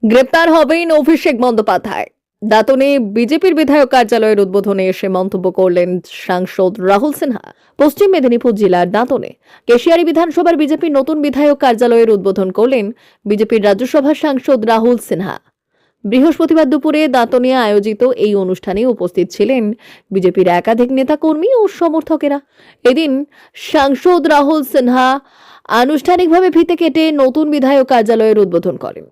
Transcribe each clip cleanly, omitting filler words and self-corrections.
গ্রেপ্তার হবেন অভিষেক বন্দ্যোপাধ্যায়। দাঁতনে বিজেপির বিধায়ক কার্যালয়ের উদ্বোধনে এসে মন্তব্য করলেন সাংসদ রাহুল সিনহা। পশ্চিম মেদিনীপুর জেলার দাঁতনে কেশিয়ারি বিধানসভার বিজেপির নতুন বিধায়ক কার্যালয়ের উদ্বোধন করলেন বিজেপির রাজ্যসভার সাংসদ রাহুল সিনহা। বৃহস্পতিবার দুপুরে দাঁতনে আয়োজিত এই অনুষ্ঠানে উপস্থিত ছিলেন বিজেপির একাধিক নেতাকর্মী ও সমর্থকেরা। এদিন সাংসদ রাহুল সিনহা আনুষ্ঠানিকভাবে ফিতে কেটে নতুন বিধায়ক কার্যালয়ের উদ্বোধন করেন।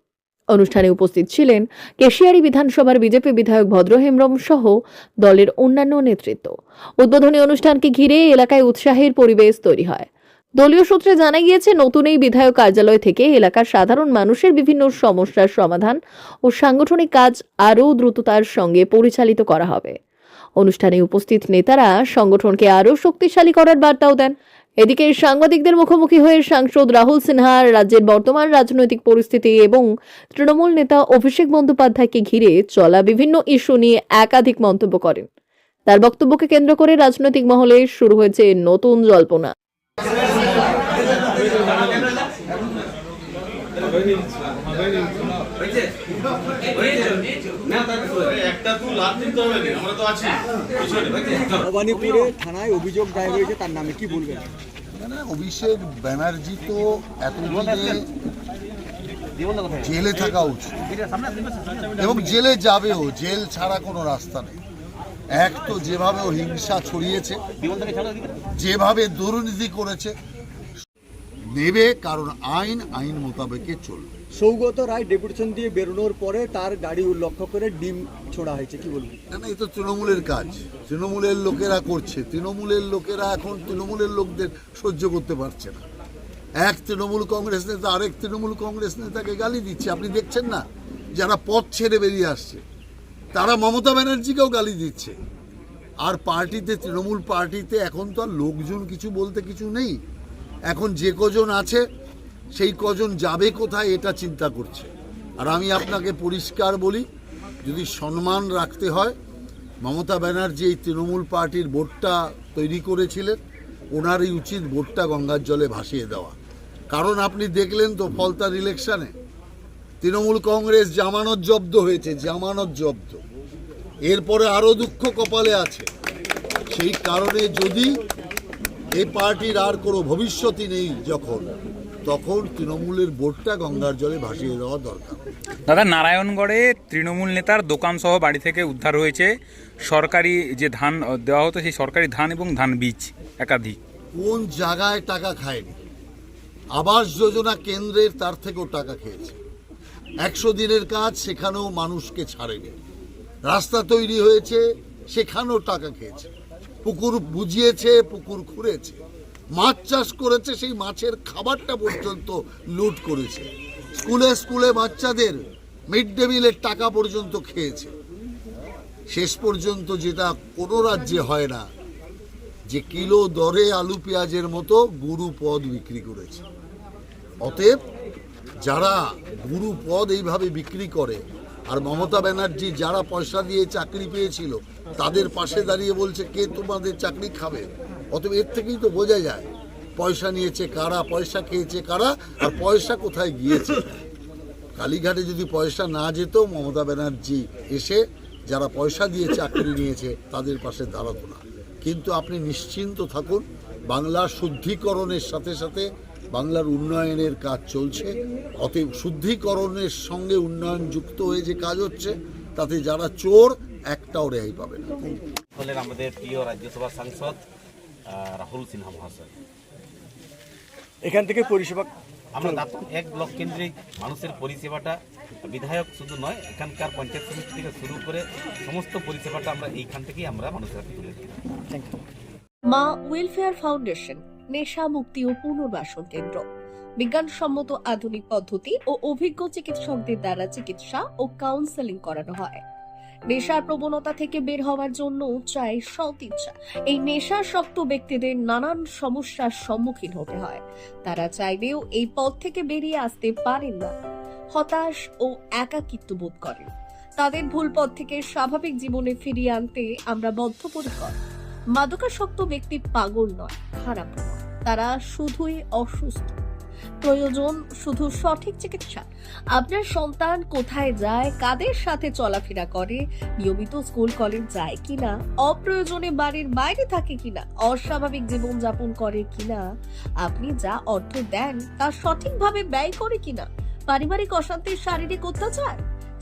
অনুষ্ঠানে উপস্থিত ছিলেন কেশিয়ারি বিধানসভার বিজেপি বিধায়ক ভদ্র হেমব্রম সহ দলের অন্যান্য নেতৃত্ব। উদ্বোধনী অনুষ্ঠানকে ঘিরে এলাকায় উৎসাহের পরিবেশ তৈরি হয়। দলীয় সূত্রে জানা গিয়েছে, নতুন এই বিধায়ক কার্যালয় থেকে এলাকার সাধারণ মানুষের বিভিন্ন সমস্যার সমাধান ও সাংগঠনিক কাজ আরও দ্রুততার সঙ্গে পরিচালিত করা হবে। অনুষ্ঠানে উপস্থিত নেতারা সংগঠনকে আরও শক্তিশালী করার বার্তাও দেন। এদিকে সাংবাদিকদের মুখোমুখি হয়ে সাংসদ রাহুল সিনহা রাজ্যের বর্তমান রাজনৈতিক পরিস্থিতি এবং তৃণমূল নেতা অভিষেক বন্দ্যোপাধ্যায়কে ঘিরে চলা বিভিন্ন ইস্যু নিয়ে একাধিক মন্তব্য করেন। তার বক্তব্যকে কেন্দ্র করে রাজনৈতিক মহলে শুরু হয়েছে নতুন জল্পনা। ভবানীপুরে থানায় অভিযোগ দায়ের হয়েছে, তার নামে কি বলবেন? অভিষেক ব্যানার্জি তো এতদিনে জেলে থাকা উচিত এবং জেলে যাবেও, জেল ছাড়া কোনো রাস্তা নেই। এক তো যেভাবে ও হিংসা ছড়িয়েছে, যেভাবে দুর্নীতি করেছে, নেবে, কারণ আইন মোতাবেকে চলবে। সৌগত রায় ডেপুটেশন দিয়ে বেরোনোর পরে তার গাড়ি লক্ষ্য করে ডিম ছোড়া হয়েছে, কি বলবেন? না, এই তো তৃণমূলের কাজ, তৃণমূলের লোকেরা করছে। তৃণমূলের লোকেরা এখন তৃণমূলের লোকদের সহ্য করতে পারছে না। এক তৃণমূল কংগ্রেস নেতা আরেক তৃণমূল কংগ্রেস নেতাকে গালি দিচ্ছে। আপনি দেখছেন না, যারা পথ ছেড়ে বেরিয়ে আসছে তারা মমতা ব্যানার্জিকেও গালি দিচ্ছে। আর পার্টিতে, তৃণমূল পার্টিতে এখন তো আর লোকজন কিছু বলতে কিছু নেই। এখন যে কজন আছে সেই কজন যাবে কোথায় এটা চিন্তা করছে। আর আমি আপনাকে পরিষ্কার বলি, যদি সম্মান রাখতে হয়, মমতা ব্যানার্জি এই তৃণমূল পার্টির বোর্ডটা তৈরি করেছিলেন, ওনারই উচিত বোর্ডটা গঙ্গার জলে ভাসিয়ে দেওয়া। কারণ আপনি দেখলেন তো ফলতার ইলেকশনে তৃণমূল কংগ্রেস জামানত জব্দ হয়েছে, জামানত জব্দ। এরপরে আরও দুঃখ কপালে আছে। সেই কারণে যদি এই পার্টির আর কোনো ভবিষ্যৎই নেই, তখন তৃণমূলের বোর্ডটা গঙ্গার জলে ভাসিয়ে দেওয়া দরকার। দাদা, নারায়ণগড়ে তৃণমূল নেতার দোকান সহ বাড়ি থেকে উদ্ধার হয়েছে সরকারি যে ধান দেওয়া হতো, সেই সরকারি ধান এবং ধান বীজ একাধিক। কোন জায়গায় টাকা খায়নি? আবাস যোজনা কেন্দ্রের তার থেকেও টাকা খেয়েছে। 100 দিনের কাজ, সেখানেও মানুষকে ছাড়েনি। রাস্তা তৈরি হয়েছে, সেখানেও টাকা খেয়েছে। পুকুর বুঝিয়েছে, পুকুর খুঁড়েছে। মাছ চাষ করেছে, সেই মাছের খাবারটা পর্যন্ত লুট করেছে। স্কুলে বাচ্চাদের মিড ডে মিলের টাকা পর্যন্ত খেয়েছে। শেষ পর্যন্ত যেটা কোনো রাজ্যে হয় না, যে কিলো দরে আলু পেঁয়াজের মতো গুরু পদ বিক্রি করেছে। অতএব যারা গুরু পদ এইভাবে বিক্রি করে, আর মমতা ব্যানার্জি যারা পয়সা দিয়ে চাকরি পেয়েছিল তাদের পাশে দাঁড়িয়ে বলছে কে তোমাদের চাকরি খাবে। অতএব এর থেকেই তো বোঝা যায় পয়সা নিয়েছে কারা, পয়সা খেয়েছে কারা, আর পয়সা কোথায় গিয়েছে। কালীঘাটে যদি পয়সা না যেত, মমতা ব্যানার্জি এসে যারা পয়সা দিয়ে চাকরি নিয়েছে তাদের পাশে দাঁড়াতো না। কিন্তু আপনি নিশ্চিন্ত থাকুন, বাংলার শুদ্ধিকরণের সাথে সাথে বাংলার উন্নয়নের কাজ চলছে। অতএব শুদ্ধিকরণের সঙ্গে উন্নয়ন যুক্ত হয়ে যে কাজ হচ্ছে, তাতে যারা চোর একটাও রেহাই পাবে না। হলেন আমাদের প্রিয় রাজ্যসভার সাংসদ রাহুল সিনহা মহাশয়। এখান থেকে পরিষেবা আমরা দাঁতন 1 ব্লক কেন্দ্রিক মানুষের পরিষেবাটা বিধায়ক শুধু নয়, এখানকার পঞ্চায়েত সমিতি থেকে শুরু করে সমস্ত পরিষেবাটা আমরা এইখান থেকেই আমরা মানুষের হাতে তুলে দিই। মা ওয়েলফেয়ার ফাউন্ডেশন নেশা মুক্তি ও পুনর্বাসন কেন্দ্র। বিজ্ঞানসম্মত আধুনিক পদ্ধতি ও অভিজ্ঞ চিকিৎসকদের দ্বারা চিকিৎসা ও কাউন্সেলিং করানো হয়। নেশার প্রবণতা থেকে বের হওয়ার জন্য চাই সৎ ইচ্ছা। এই নেশাসক্ত ব্যক্তিদের নানান সমস্যার সম্মুখীন হতে হয়। তারা চাইলেও এই পথ থেকে বেরিয়ে আসতে পারেন না, হতাশ ও একাকিত্ব বোধ করেন। তাদের ভুল পথ থেকে স্বাভাবিক জীবনে ফিরিয়ে আনতে আমরা বদ্ধপরিকর। মাদকাসক্ত ব্যক্তি পাগল নয়, খারাপ নয়, তারা শুধুই অসুস্থ। প্রয়োজন শুধু সঠিক চিকিৎসা। আপনার সন্তান কোথায় যায়, কাদের সাথে চলাফেরা করে, নিয়মিত স্কুল কলেজ যায় কিনা, অপ্রয়োজনে বাড়ির বাইরে থাকে কিনা, অস্বাভাবিক জীবনযাপন করে কিনা, আপনি যা অর্থ দেন তা সঠিকভাবে ব্যয় করে কিনা, পারিবারিক অশান্তির শারীরিক অত্যাচার,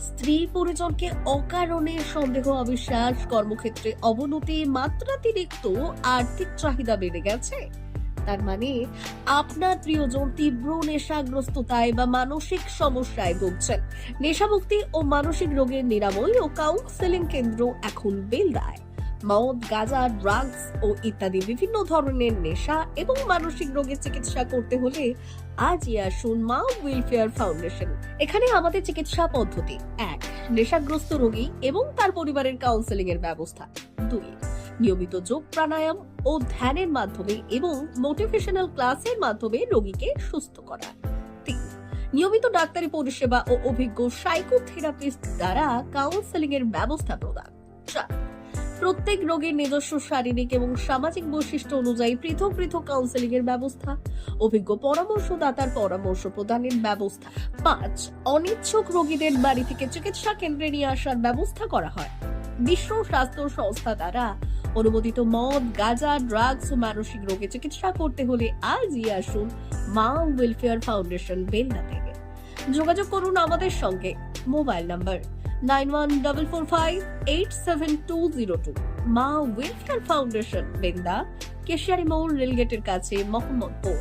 স্ত্রী পরিজনকে অকারণে সন্দেহ অবিশ্বাস, কর্মক্ষেত্রে অবনতি, মাত্রাতিরিক্ত আর্থিক চাহিদা বেড়ে গেছে, তার মানে আপনার প্রিয়জন তীব্র নেশাগ্রস্ততায় বা মানসিক সমস্যায় ভুগছেন। নেশামুক্তি ও মানসিক রোগের নিরাময় ও কাউন্সেলিং কেন্দ্র এখন বেলদায়। মদ, গাঁজা, ড্রাগস ও ইত্যাদি বিভিন্ন ধরনের নেশা এবং মানসিক রোগের চিকিৎসা করতে হলে আজই আসুন মা ওয়েলফেয়ার ফাউন্ডেশন। এখানে আমাদের চিকিৎসা পদ্ধতি: 1. নেশাগ্রস্ত রোগী এবং তার পরিবারের কাউন্সেলিং এর ব্যবস্থা। 2. নিয়মিত যোগ, প্রাণায়াম ও ধ্যানের মাধ্যমে এবং মোটিভেশনাল ক্লাসের মাধ্যমে রোগীকে সুস্থ করা। 3. নিয়মিত ডাক্তারি পরিষেবা ও অভিজ্ঞ সাইকোথেরাপিস্ট দ্বারা কাউন্সেলিং এর ব্যবস্থা প্রদান। 4. প্রত্যেক রোগীর নিজস্ব শারীরিক এবং সামাজিক বৈশিষ্ট্য অনুযায়ী পৃথক পৃথক কাউন্সেলিং এর ব্যবস্থা, অভিজ্ঞ পরামর্শদাতার পরামর্শ প্রদানের ব্যবস্থা। 5. অনিচ্ছুক রোগীদের বাড়ি থেকে চিকিৎসা কেন্দ্রে নিয়ে আসার ব্যবস্থা করা হয়। বিশ্ব স্বাস্থ্য সংস্থা দ্বারা অনুমোদিত মদ, গাঁজা, ড্রাগস ও মানসিক রোগে চিকিৎসা করতে হলে আজই আসুন মা ওয়েলফেয়ার ফাউন্ডেশন বেলদা থেকে। যোগাযোগ করুন আমাদের সঙ্গে। Mobile number 9144587202। মা ওয়েলফেয়ার ফাউন্ডেশন, বেলদা, কেশিয়ারি মোড়, রেলগেটের কাছে, মোহাম্মদপুর।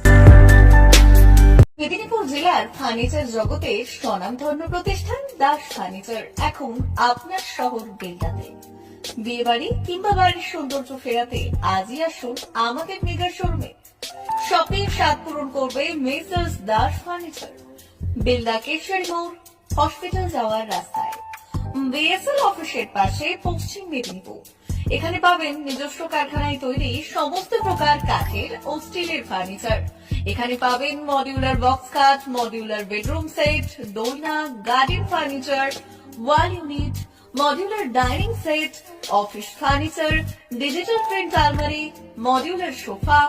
মেদিনীপুর জেলার ফার্নিচার জগতের স্বনামধন্য প্রতিষ্ঠান দাস ফার্নিচার এখন আপনার শহর বেলদাতে। বিয়ে বাড়ি কিংবা বাড়ির সৌন্দর্য ফেরাতে আজই আসুন আমাদের মেগা শোরুমে। শপিং স্বাদ পূরণ করবে মেসার্স দাস ফার্নিচার, বেলদা, কেশিয়ারি মোড়, হসপিটাল যাওয়ার রাস্তায়, বিএসএল অফিসের পাশে, পশ্চিম মেদিনীপুর। এখানে পাবেন নিজস্ব কারখানায় তৈরি সমস্ত প্রকার কাঠের ও স্টিলের ফার্নিচার। এখানে পাবেন মডিউলার বক্স খাট, মডিউলার বেডরুম সেট, দোলনা, garden furniture, wall unit, modular dining set, office furniture, digital print আলমারি, modular sofa,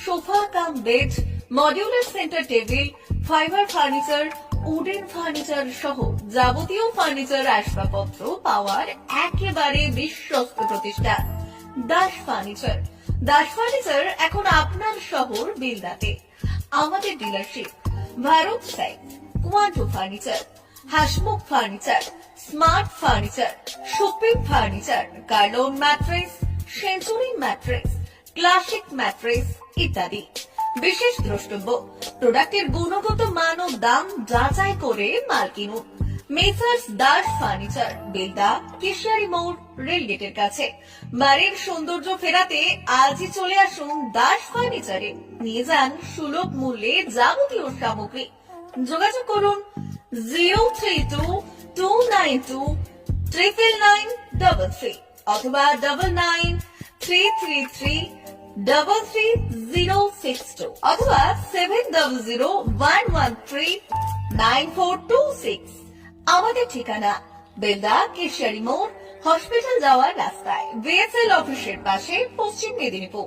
sofa cum bed, modular centre table, fibre furniture, wooden furniture সহ যাবতীয় ফার্নিচার আসবাবপত্র পাওয়ার একেবারে বিশ্বস্ত প্রতিষ্ঠান দাস ফার্নিচার। দাস ফার্নিচার এখন আপনার শহর বেলদাতে। আমাদের dealership: Bharat side, Quanto furniture, Hasmukh furniture, smart furniture, supreme furniture, Kurlon mattress, century mattress, classic mattress ইত্যাদি। বিশেষ দ্রষ্টব্য: প্রোডাক্টের গুণগত মান ও দাম যাচাই করে মাল কিনুন। মেসার্স দাস ফার্নিচার, বেলদা, কেশিয়ারি মোড়, রেলগেটের কাছে। বাড়ির সৌন্দর্য ফেরাতে আজই চলে আসুন দাস ফার্নিচারে। নিয়ে যান সুলভ মূল্যে যাবতীয় সামগ্রী। যোগাযোগ করুন 03229299933 অথবা 9933333062 অথবা 7001139426। আমাদের ঠিকানা বেলদা, কেশিয়ারি মোড়, হসপিটাল যাওয়ার রাস্তায়, বিএসএল অফিসের পাশে, পশ্চিম মেদিনীপুর।